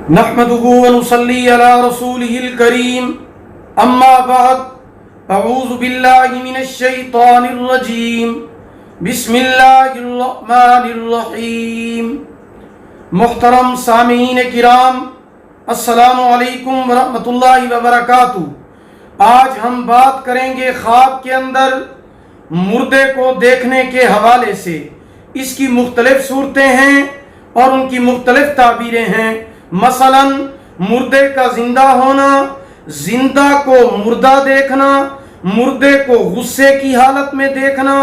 نحمده ونصلي على رسوله الكريم اما بعد اعوذ باللہ من الشیطان الرجیم بسم اللہ الرحمن الرحیم۔ محترم سامعین کرام، السلام علیکم ورحمۃ اللہ وبرکاتہ۔ آج ہم بات کریں گے خواب کے اندر مردے کو دیکھنے کے حوالے سے۔ اس کی مختلف صورتیں ہیں اور ان کی مختلف تعبیریں ہیں۔ مثلا مردے کا زندہ ہونا، زندہ کو مردہ دیکھنا، مردے کو غصے کی حالت میں دیکھنا،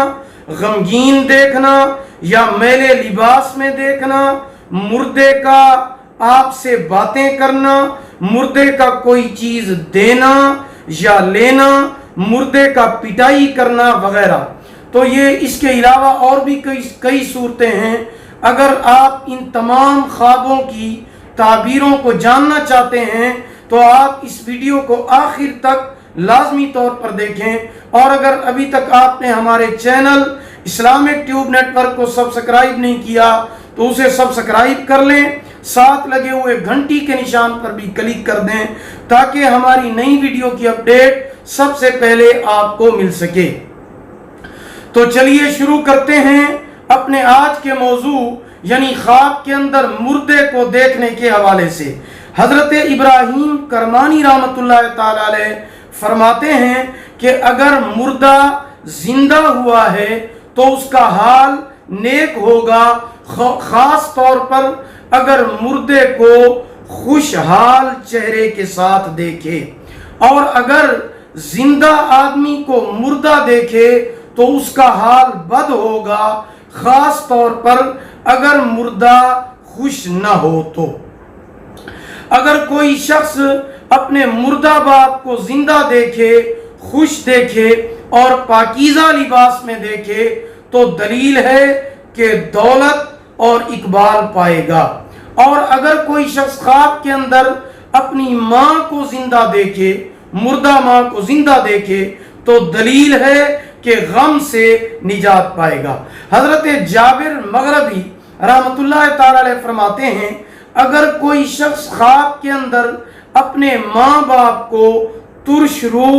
غمگین دیکھنا یا میلے لباس میں دیکھنا، مردے کا آپ سے باتیں کرنا، مردے کا کوئی چیز دینا یا لینا، مردے کا پٹائی کرنا وغیرہ۔ تو یہ اس کے علاوہ اور بھی کئی صورتیں ہیں۔ اگر آپ ان تمام خوابوں کی تعبیروں کو جاننا چاہتے ہیں تو آپ اس ویڈیو کو آخر تک لازمی طور پر دیکھیں، اور اگر ابھی تک آپ نے ہمارے channel Islamic tube network کو سبسکرائب نہیں کیا تو اسے سبسکرائب کر لیں، ساتھ لگے ہوئے گھنٹی کے نشان پر بھی کلک کر دیں تاکہ ہماری نئی ویڈیو کی اپڈیٹ سب سے پہلے آپ کو مل سکے۔ تو چلیے شروع کرتے ہیں اپنے آج کے موضوع یعنی خواب کے اندر مردے کو دیکھنے کے حوالے سے۔ حضرت ابراہیم کرمانی رحمۃ اللہ تعالی علیہ فرماتے ہیں کہ اگر مردہ زندہ ہوا ہے تو اس کا حال نیک ہوگا، خاص طور پر اگر مردے کو خوشحال چہرے کے ساتھ دیکھے، اور اگر زندہ آدمی کو مردہ دیکھے تو اس کا حال بد ہوگا، خاص طور پر اگر مردہ خوش نہ ہو تو۔ اگر کوئی شخص اپنے مردہ باپ کو زندہ دیکھے، خوش دیکھے اور پاکیزہ لباس میں دیکھے تو دلیل ہے کہ دولت اور اقبال پائے گا۔ اور اگر کوئی شخص خواب کے اندر اپنی ماں کو زندہ دیکھے، مردہ ماں کو زندہ دیکھے تو دلیل ہے کہ غم سے نجات پائے گا۔ حضرت جابر مغربی رحمۃ اللہ تعالی علیہ فرماتے ہیں اگر کوئی شخص خواب کے اندر اپنے ماں باپ کو ترش رو،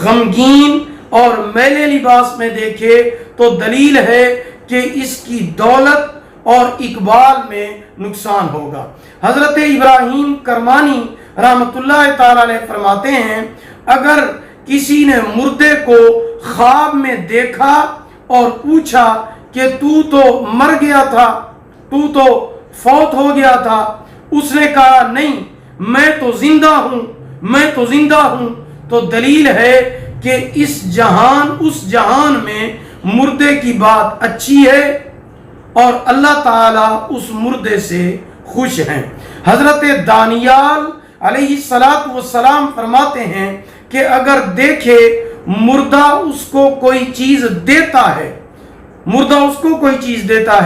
غمگین اور میلے لباس میں دیکھے تو دلیل ہے کہ اس کی دولت اور اقبال میں نقصان ہوگا۔ حضرت ابراہیم کرمانی رحمۃ اللہ تعالی علیہ فرماتے ہیں اگر کسی نے مردے کو خواب میں دیکھا اور پوچھا کہ تو مر گیا تھا، تو فوت ہو گیا تھا، اس نے کہا نہیں میں تو زندہ ہوں، تو دلیل ہے کہ اس جہان میں مردے کی بات اچھی ہے اور اللہ تعالیٰ اس مردے سے خوش ہیں۔ حضرت دانیال علیہ السلام فرماتے ہیں کہ اگر دیکھے مردہ اس کو کوئی چیز دیتا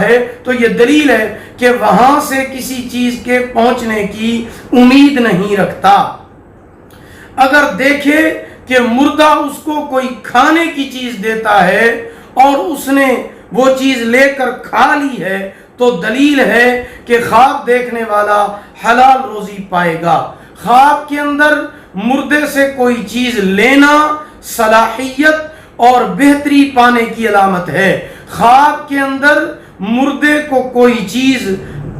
ہے تو یہ دلیل ہے کہ وہاں سے کسی چیز کے پہنچنے کی امید نہیں رکھتا۔ اگر دیکھے کہ مردہ اس کو کوئی کھانے کی چیز دیتا ہے اور اس نے وہ چیز لے کر کھا لی ہے تو دلیل ہے کہ خواب دیکھنے والا حلال روزی پائے گا۔ خواب کے اندر مردے سے کوئی چیز لینا صلاحیت اور بہتری پانے کی علامت ہے۔ خواب کے اندر مردے کو کوئی چیز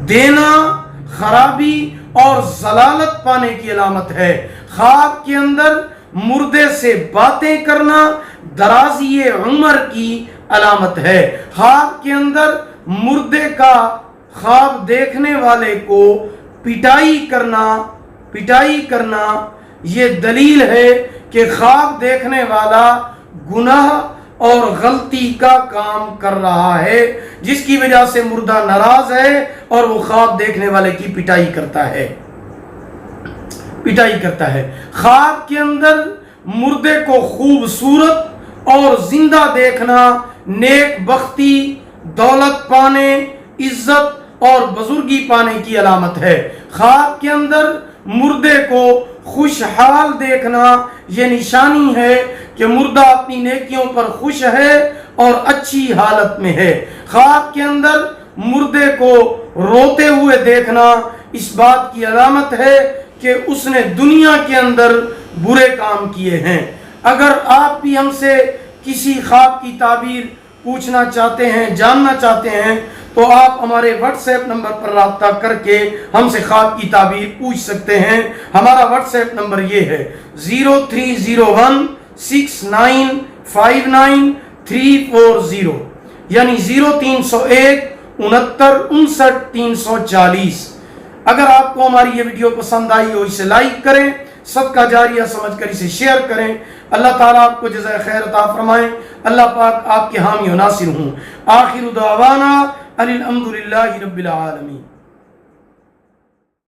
دینا خرابی اور ضلالت پانے کی علامت ہے۔ خواب کے اندر مردے سے باتیں کرنا درازی عمر کی علامت ہے۔ خواب کے اندر مردے کا خواب دیکھنے والے کو پٹائی کرنا یہ دلیل ہے کہ خواب دیکھنے والا گناہ اور غلطی کا کام کر رہا ہے، جس کی وجہ سے مردہ ناراض ہے اور وہ خواب دیکھنے والے کی پٹائی کرتا ہے۔ خواب کے اندر مردے کو خوبصورت اور زندہ دیکھنا نیک بختی، دولت پانے، عزت اور بزرگی پانے کی علامت ہے۔ خواب کے اندر مردے کو خوشحال دیکھنا یہ نشانی ہے کہ مردہ اپنی نیکیوں پر خوش ہے اور اچھی حالت میں ہے۔ خواب کے اندر مردے کو روتے ہوئے دیکھنا اس بات کی علامت ہے کہ اس نے دنیا کے اندر برے کام کیے ہیں۔ اگر آپ بھی ہم سے کسی خواب کی تعبیر پوچھنا چاہتے ہیں، جاننا چاہتے ہیں، تو آپ ہمارے واٹس ایپ نمبر پر رابطہ کر کے ہم سے خواب کی تعبیر پوچھ سکتے ہیں۔ ہمارا واٹس ایپ نمبر یہ ہے 03016959 یعنی 0301 69 340۔ اگر آپ کو ہماری یہ ویڈیو پسند آئی ہو اسے لائک کریں، صدقہ جاریہ سمجھ کر اسے شیئر کریں۔ اللہ تعالیٰ آپ کو جزائے خیر عطا فرمائیں۔ اللہ پاک آپ کے حامی و ناصر ہوں۔ آخر دعوانا الحمدللہ رب العالمین۔